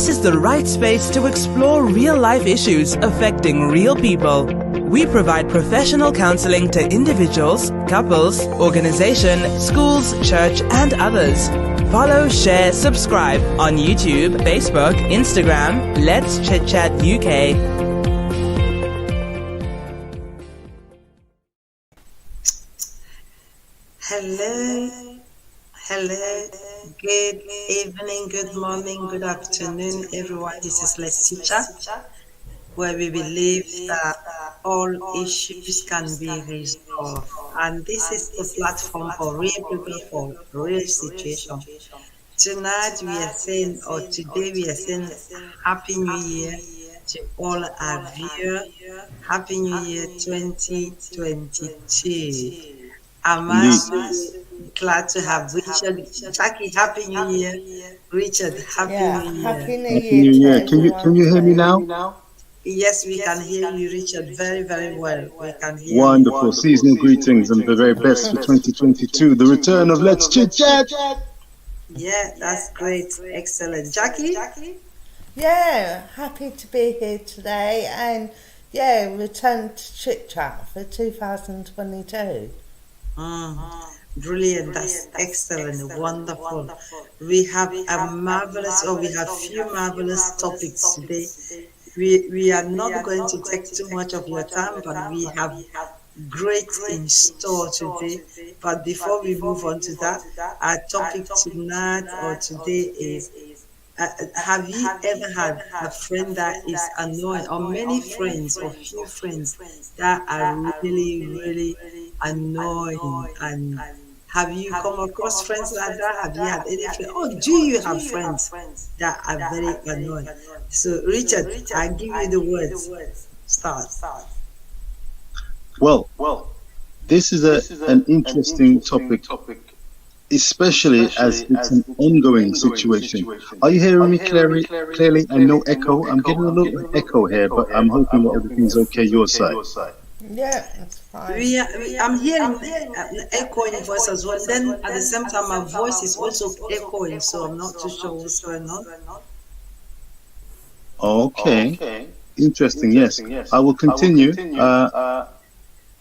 this is the right space to explore real-life issues affecting real people. We provide professional counseling to individuals, couples, organizations, schools, church, and others. Follow, share, subscribe on YouTube, Facebook, Instagram, Let's Chit Chat UK. Hello, good evening, good morning, good afternoon, everyone. This is Let's Chit Chat, where we believe that all issues can be resolved. And this is the platform for real people, for real situation. Tonight we are saying, or today we are saying, Happy New Year to all our viewers. Happy New Year 2022. I'm also glad to have Richard. Jackie, Happy New Year. Richard, Happy New Year. Happy New Year. Can you hear me now? Yes, we can hear you, Richard, very, very well. We can hear Wonderful. you. Seasonal greetings and the very best for 2022. The return of Let's Chit Chat. Yeah, that's great. Excellent. Jackie? Yeah, happy to be here today and return to Chit Chat for 2022. Brilliant. That's excellent. Wonderful. We have a marvelous, or we have few marvelous topics today. We are not going to take too much of your time, but we have great in store today. But before we move on to that, our topic tonight or today is, have you ever had a friend that is annoying, or many friends or few friends that are really, really annoying? And have you come across friends like that? Have you had any friends? Or do you have friends that are very annoying? So, Richard, I'll give you the words. Start. Well, this is an interesting topic, especially as it's an ongoing situation. Are you hearing me clearly and no echo? I'm getting a little echo here, but I'm hoping that everything's okay your side. Yeah, that's fine. I'm hearing an echoing voice as well. Then at the same time, my voice is also echoing, so I'm not too sure what's going on. Okay. Interesting, yes. I will continue.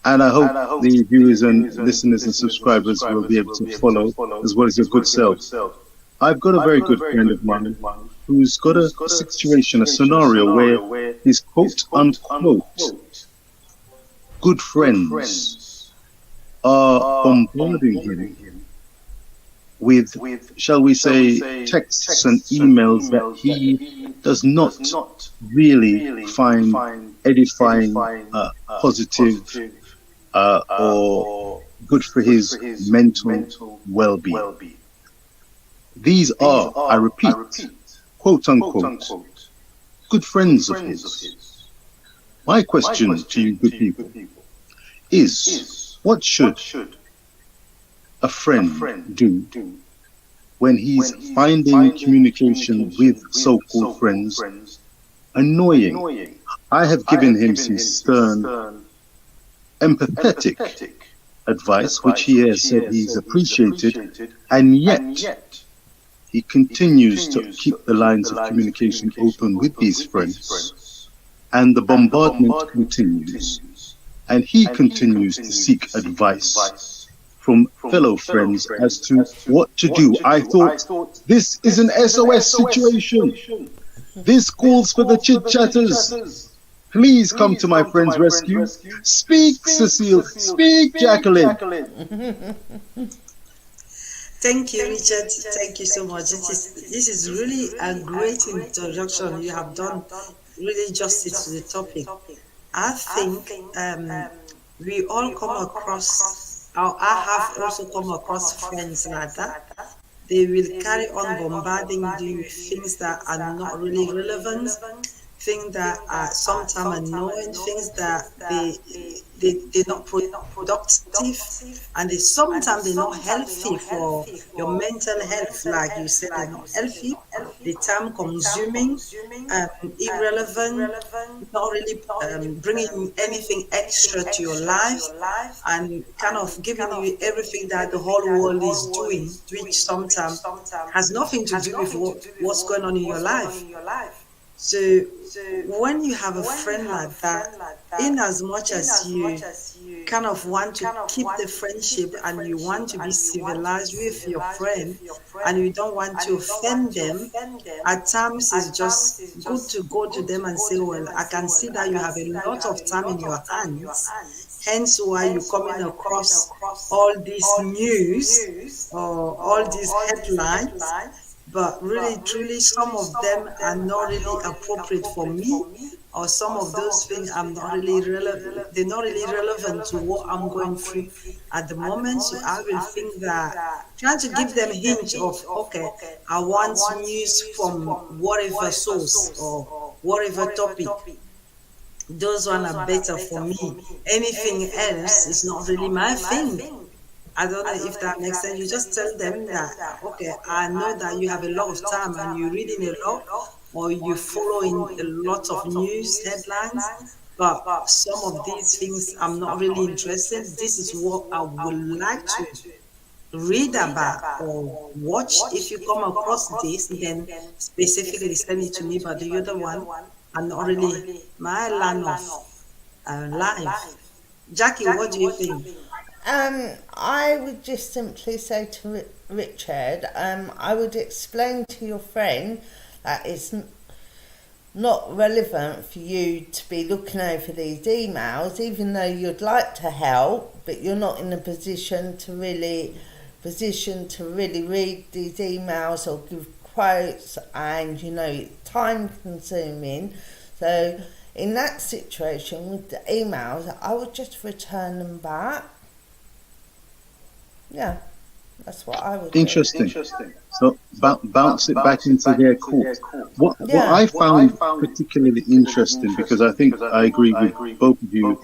And I hope the viewers and listeners and subscribers will be able to follow, as well as your good self. I've got a very good friend of mine who's got a situation, a scenario where his quote-unquote good friends are bombarding him with, shall we say, texts and emails that he does not really find edifying, positive, or good for his mental well-being. These are, I repeat, quote-unquote, good friends of his. My question to you good people is, what should a friend do when he's finding communication with so-called friends annoying? I have given him some stern, empathetic advice, which he has said he's appreciated, and yet he continues to keep the lines of communication open with these friends, and the bombardment continues, and he continues to seek advice from fellow friends as to what to do. I thought, this is an SOS situation. This calls for the chit-chatters. Please come to my friend's rescue. Speak, Cecile. Speak, Jacqueline. Thank you, Richard. Thank you so much. This is really a great introduction. You have done really justice to the topic. I think we all come across, or I have also come across friends like that. They will carry on bombarding you with things that are not really relevant, things that are sometimes annoying, things that they're not productive, and sometimes they're not healthy for your mental health. Like you said, they're not healthy. The time consuming, irrelevant, not really bringing anything extra to your life, and kind of giving you everything that the whole world is doing, which sometimes has nothing to do with what's going on in your life. So when you have a friend like that, in as much as you kind of want to keep the friendship and you want to be civilized with your friend and you don't want to offend them, at times it's just good to go to them and say, well, I can see that you have a lot of time in your hands, hence why you're coming across all this news or all these headlines, but really truly some of them are not really appropriate for me, or some of those things I'm not really relevant, they're not really relevant to what I'm going through at the moment. So I will think that trying to give them a hint of, okay, I want news from whatever source or whatever topic, those ones are better for me. Anything else is not really my thing. I don't know if that makes sense. You just tell them that, okay, I know that you have a lot of time and you're reading a lot or you're following a lot of news headlines, but some of these things I'm not really interested. This is what I would like to read about or watch. If you come across this, then specifically send it to me, but the other one, I'm not really my line of life. Jackie, what do you think? I would just simply say to Richard, I would explain to your friend that it's not relevant for you to be looking over these emails, even though you'd like to help, but you're not in a position to really read these emails or give quotes, and it's time consuming. So in that situation with the emails, I would just return them back. Yeah, that's what I would Interesting. do. So bounce it back into their court. What I found particularly interesting, because I think I agree with both of you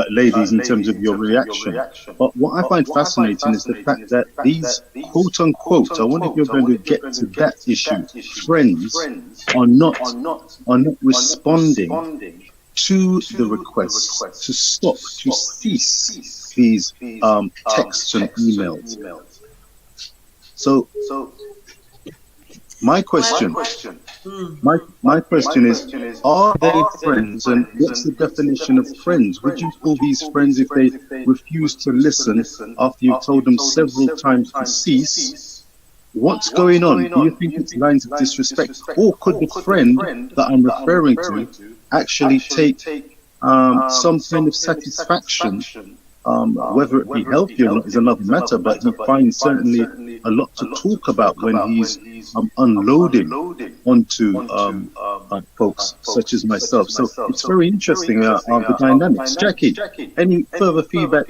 ladies in terms of your reaction, but what I find fascinating is the fact that these quote unquote, I wonder if you're going to get to that issue, friends are not responding to the request to stop, to cease these texts and emails. So my question is, are they friends, and what's the definition of friends? Would you call these friends if they refuse to listen after you've told them several times to cease? What's going on? Do you think it's lines of disrespect, or could the friend that I'm referring to actually take some kind of satisfaction? Whether it be healthy or not is another matter, but he finds certainly a lot to talk about when he's unloading onto folks such as myself. So it's very interesting, the dynamics. Jackie, any further feedback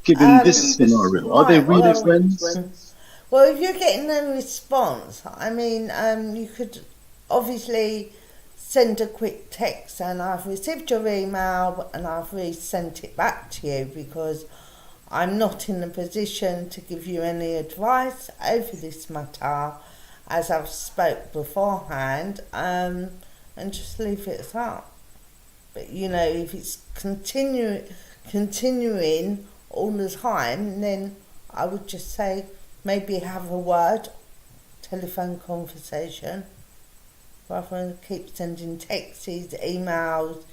given this scenario? Are they really friends? Well, if you're getting no response, I mean, you could obviously send a quick text and I've received your email and I've resent it back to you, because I'm not in a position to give you any advice over this matter, as I've spoke beforehand, and just leave it as that. But if it's continuing all the time, then I would just say maybe have a word, telephone conversation, rather than keep sending texts, emails,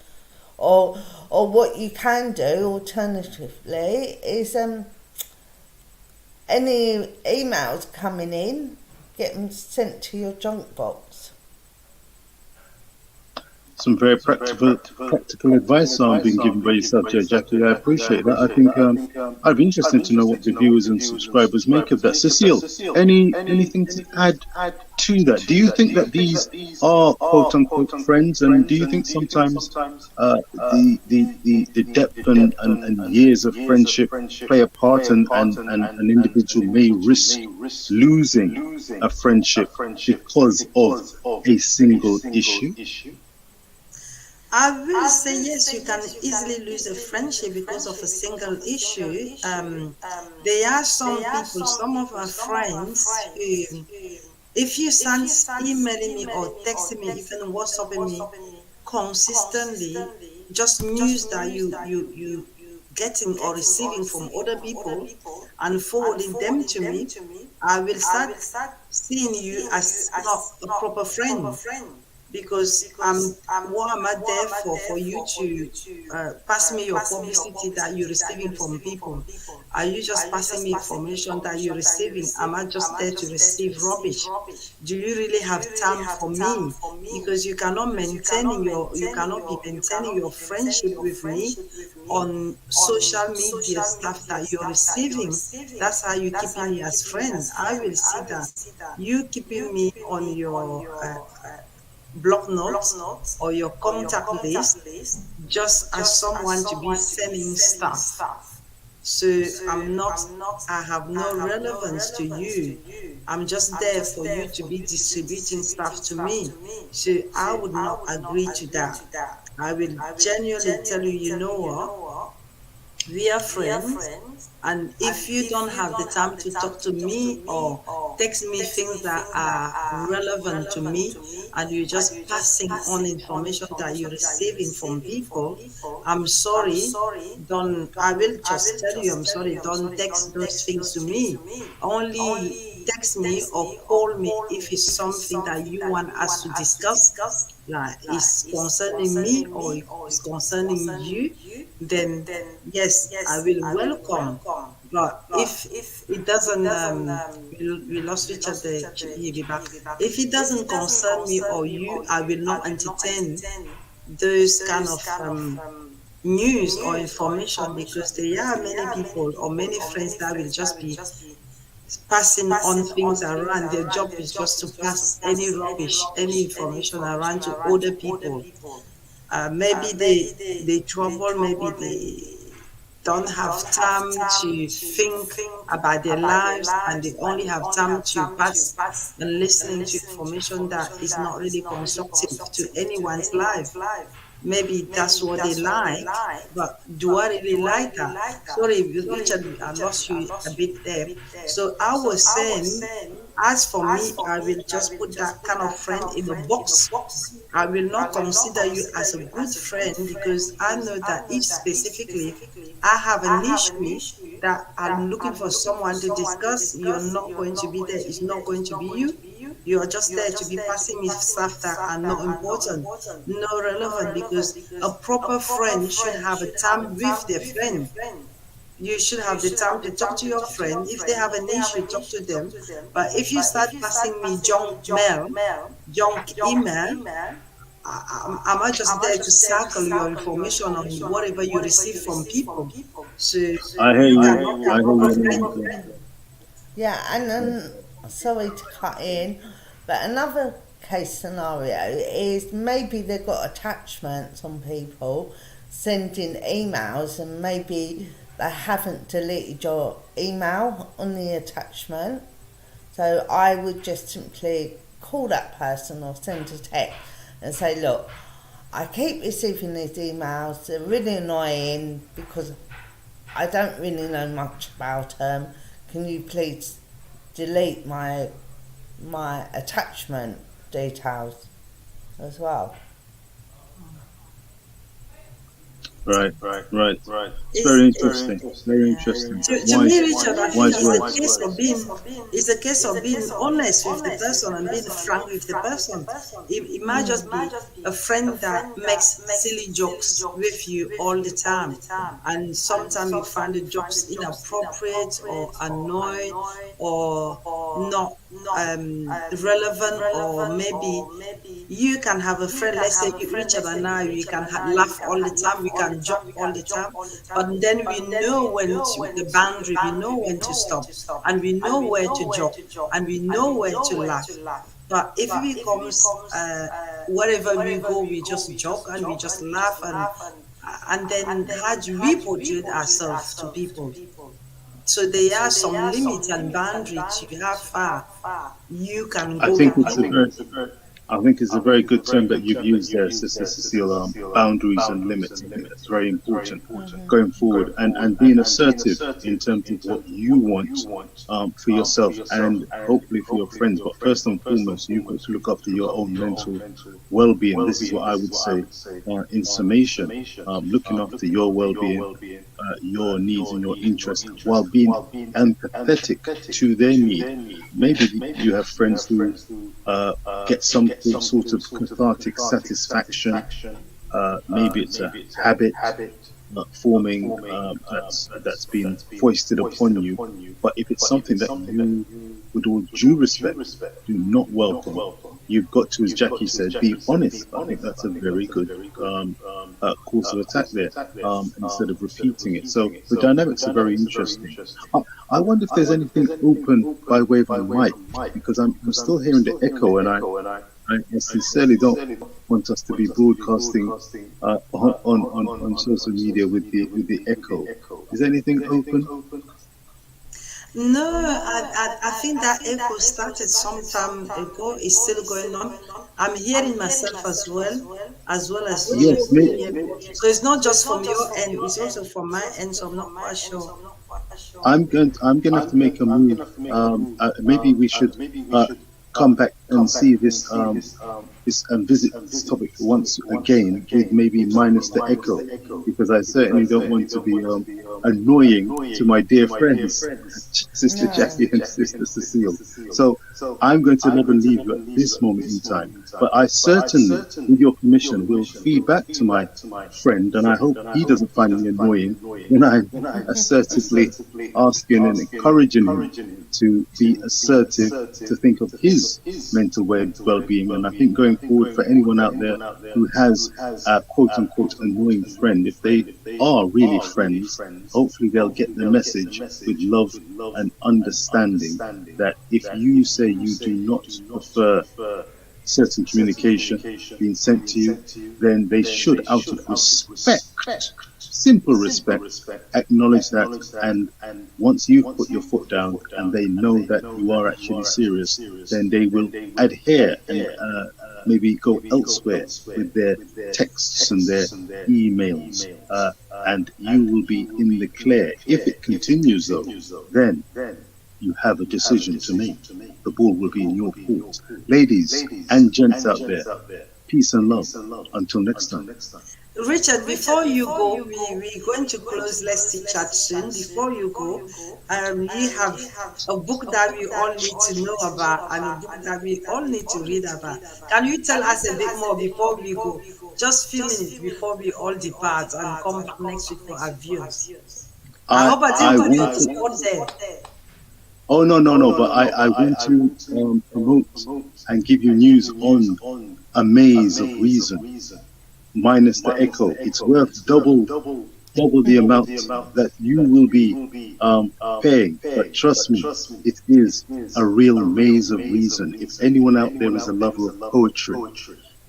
or what you can do alternatively is any emails coming in, get them sent to your junk box. Some very practical advice being given by yourself, Jackie. I appreciate that. I think I'd be interested to know what the viewers and subscribers make of that. Cecile, anything to add to that? Do you think that these are quote unquote friends, and do you think sometimes the depth and years of friendship play a part, and an individual may risk losing a friendship because of a single issue? I will say yes, you can easily lose a friendship because of a single issue. There are some people, some of our friends who, if you start emailing me or texting me, even WhatsApping me consistently, just news that you getting or receiving from other people and forwarding them to me, I will start seeing you as not a proper friend, because what am I there for you to pass me your publicity that you're receiving from people? Are you just passing me information that you're receiving? Am I just there to receive rubbish? Do you really have time for me? Because you cannot be maintaining your friendship with me on social media stuff that you're receiving. That's how you keeping me as friends. I will see that you keeping me on your block notes or your contact list just as someone to be selling stuff. So I have no relevance to you. I'm just there for you to be distributing stuff to me. So I would not agree to that. I will genuinely tell you, you know what? We are friends, and if you don't have the time to talk to me or text me things that are relevant to me, and you're just passing on information that you're receiving from people, I'm sorry, I will just tell you, I'm sorry, don't text those things to me. Only text me or call me if it's something that you want us to discuss, like it's concerning me or if it's concerning you, then yes, I will welcome. But if it doesn't, we lost each other. If it doesn't concern me or you, I will not entertain those kind of news or information, because there are many people or many friends that will just be passing on things around. Their job is just to pass any rubbish, any information around to other people. Maybe they trouble, maybe they don't have time to think about their lives, and they only have time to pass and listening to information that is not really constructive to anyone's life. Maybe that's what they like, but do I really like that? Sorry, Richard, I lost you a bit there. So I was saying, as for me, I will just put that kind of friend in a box. I will not consider you as a good friend, because I know that if specifically I have an issue that I'm looking for someone to discuss, you're not going to be there. It's not going to be you. You are just there to be passing me stuff that are not important, not relevant, because a proper friend should have a time with their friend. You should have the time to talk to your friend. If they have an issue, talk to them. But if you start passing me junk mail, junk email, am I just there to circle your information on whatever you receive from people? So I hear you. cannot I be a hear friend. you. Yeah, and sorry to cut in, but another case scenario is maybe they've got attachments on people sending emails, and maybe they haven't deleted your email on the attachment. So I would just simply call that person or send a text and say, look, I keep receiving these emails, they're really annoying because I don't really know much about them. Can you please delete my attachment details as well? Right. It's very interesting. Very interesting. To me, Richard, I think Wise words. it's a case of being honest with the person and being frank with the person. It might just be a friend that makes silly jokes with you all the time, and sometimes you find the jokes inappropriate or annoying or not relevant, or maybe you can have a friend, let's say Richard and I, we can laugh all the time, we can joke all the time, but then we know when to the boundary, we know when to stop, and we know where to joke, and we know where to laugh. But if it becomes wherever we go, we just joke and we just laugh, and then how do we portray ourselves to people? So there are some limits and boundaries to how far you can go. I think it's a very I think it's a very good term that you've used there, Sister Cecile, boundaries and limits. I think that's very important going forward, and being assertive in terms of what you want for yourself and hopefully for your friends. But first and foremost, you've got to look after your own mental well-being. This is what I would say in summation, looking after your well-being, your needs and your interests, while being empathetic to their need. Maybe you have friends who get some sort of cathartic satisfaction. Maybe it's a habit forming that's been foisted upon you. But if it's something that you, with all due respect, do not welcome, you've got to, as Jackie said, be honest. I think that's a very good course of attack there, instead of repeating it. So the dynamics are very interesting. I wonder if there's anything open by way of a mic, because I'm still hearing the echo, and I sincerely don't want us to be broadcasting on social media with the echo. Is anything open? No, I think that echo started some time ago. It's still going on. I'm hearing myself as well as you. Yes, maybe. So it's not just from your end; it's also from my end. So I'm not quite sure. I'm going to have to make a move. Maybe we should come back and see this and visit this topic once again, with maybe minus the echo, because I certainly don't want to be annoying to my dear friends, Sister Jackie and Sister Cecile. So I'm going to never leave you at this moment in time. But I certainly, with your permission, will feed back to my friend, and I hope he doesn't find me annoying when I'm assertively asking and encouraging him to be assertive, to think of his mental well-being. And I think going forward, for anyone out there who has a quote-unquote annoying friend, if they are really friends, hopefully they'll get the message with love and understanding that if you say you do not prefer certain communication being sent to you, then they should, out of respect, simple respect, acknowledge that, and once you've put your foot down and they know that you are actually serious, then they will adhere and maybe go elsewhere with their texts and their emails, and you will be in the clear. If it continues though, then you have a decision to make. The ball will be in your court. Ladies and gents out there, peace and love. Until next time. Richard, before you go, we're going to close Let's Chit Chat soon. Before you go, we have a book that we all need to know about, and a book that we all need to read about. Can you tell us a bit more before we go? Just a few minutes before we all depart and come back next week for our views. I hope I didn't put you to spot there. Oh, no, but I want to promote and give you news on A Maze of Reason, minus the echo. It's worth double the amount that you will be paying. But trust me, it is a real maze of reason. If anyone out there is a lover of poetry,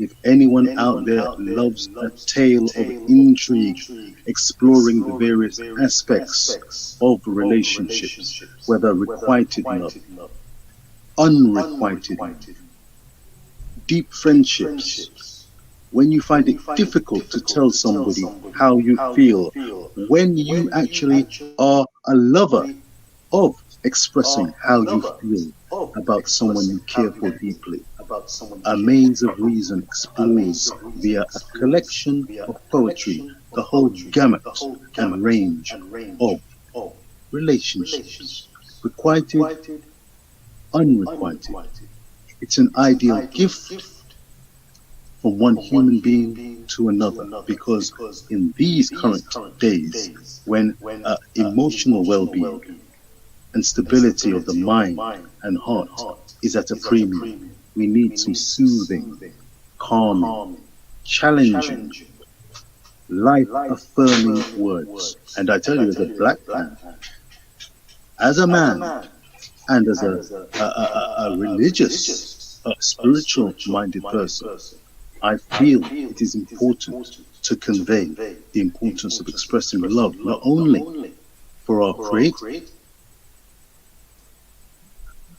if anyone out there loves a tale of intrigue, exploring the various aspects of relationships, whether requited love, unrequited love, deep friendships, when you find it difficult to tell somebody how you feel, when you actually are a lover of expressing how you feel about someone you care for deeply, A Maze of Reason explores via a collection of poetry the whole gamut and range of relationships, requited, unrequited. It's an ideal gift from one human being to another, because in these current days, when emotional well-being and stability of the mind and heart is at a premium, we need some soothing, calming, challenging, life-affirming words. And I tell you, as a black man, as a man, and as a religious, spiritual-minded person, I feel it is important to convey the importance of expressing love, not only for our Creator,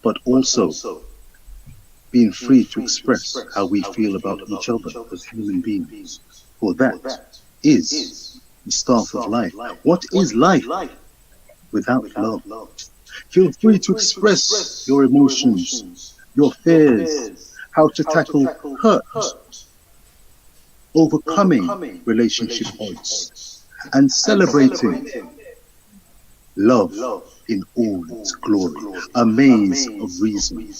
but also being free to express how we feel about each other as human beings. For that is the start of life. What is life without love? Feel free to express your emotions, your fears, how to tackle hurt, overcoming relationship odds, and celebrating love in all its glory. A maze of reason.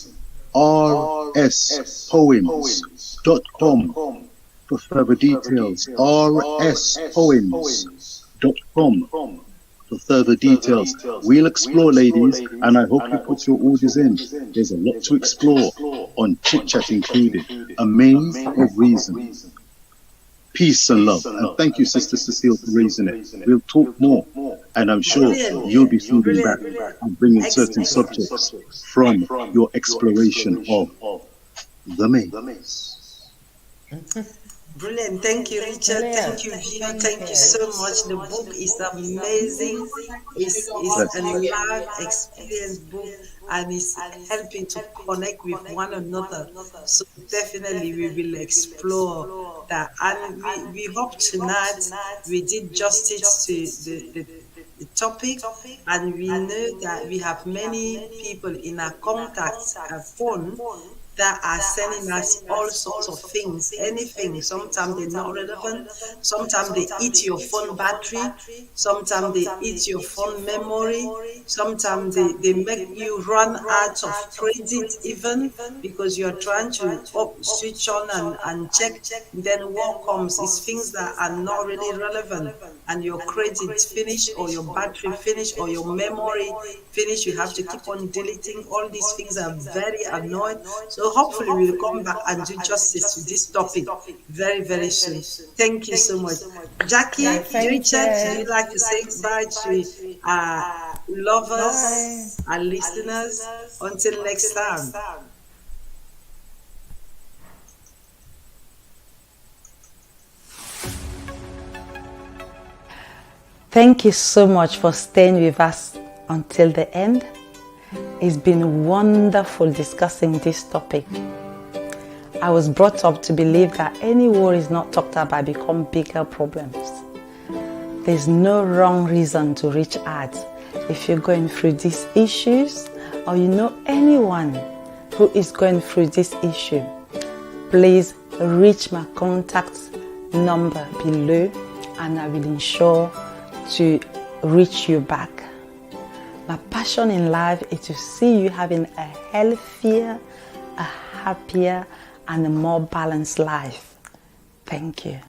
rspoems.com for further details. rspoems.com for further details. We'll explore, ladies, and I hope you put your orders in. There's a lot to explore on Chit Chat included. A maze of reason. Peace and love. And thank you, Sister Cecile, for raising it. We'll talk more. And I'm sure you'll be feeding back and bringing certain subjects from your exploration of the maze. Brilliant. Thank you, Richard. Brilliant. Thank you, Gina. Thank you so much. The book is amazing. It's a live experience book, and it's helping to connect with one another. So definitely we will explore that. And we hope tonight we did justice to the topic, and we know that we have many people in our contacts phone that are sending us all sorts of things, anything. Sometimes they're not relevant. Sometimes they eat your phone battery. Sometimes they eat your phone memory. Sometimes they make you run out of credit even because you're trying to switch on and check. Then what comes is things that are not really relevant, and your credit finished, or your battery finished, or your memory finished. You have to keep on deleting. All these things are very annoying. So hopefully we'll come back and do justice to this topic very, very soon. Thank you so much. Jackie, Richard, would you like to say goodbye to our lovers, our listeners? Until next time. Thank you so much for staying with us until the end. It's been wonderful discussing this topic. I was brought up to believe that any worries not talked about become bigger problems. There's no wrong reason to reach out if you're going through these issues, or you know anyone who is going through this issue. Please reach my contact number below, and I will ensure to reach you back. My passion in life is to see you having a healthier, a happier, and a more balanced life. Thank you.